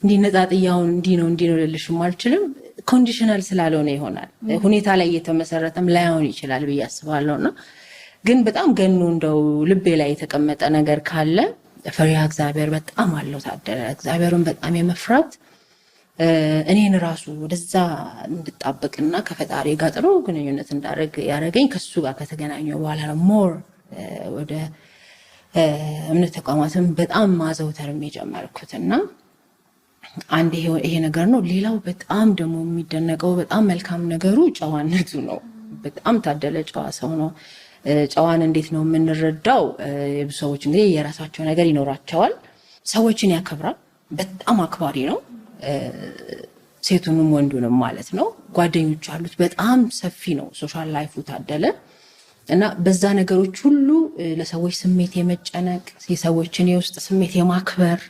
እንዲነጣጥያው እንዲ ነው ልልሽም አልችልም ኮንዲሽናል ስላልሆነ ይሆናል ሁኔታ ላይ የተመሰረተም ላይሆን ይችላል ብዬ አስባለሁና ግን በጣም ገኑ እንደው ልቤ ላይ የተቀመጠ ነገር ካለ ፈሪሃ እግዚአብሔር በጣም አለው ታደለ እግዚአብሔርን በጣም የመፍራት እኔን ራሱ ወደዛ እንድጣበቅና ከፈጣሪ ጋር ጥሩ ግንኙነት እንዳደረግ ያረገኝ ከሱ ጋር ከተገናኘው በኋላ ነው ሞር ወደ እምነት ተቋማትን በጣም ማዘውተር የጀመርኩትና አንድ ይሄ ነገር ነው ሌላው በጣም ደግሞ የሚደነቀው በጣም መልካም ነገሩ ጨዋነቱ ነው በጣም ታደለ ጨዋ ሰው ነው ጨዋን እንዴት ነው የምንረዳው የብዙዎች እንግዲህ የራሳቸው ነገር ይኖራቸዋል ሰዎችን ያከብራል በጣም አክባሪ ነው ሴቱንም ወንዱንም ማለት ነው ጓደኞች አሉት በጣም ሰፊ ነው ሶሻል ላይፉ ታደለ እና በዛ ነገሮች ሁሉ ለሰዎች ስሜት የመጨነቅ የሰዎችን የውስጥ ስሜት የማክበር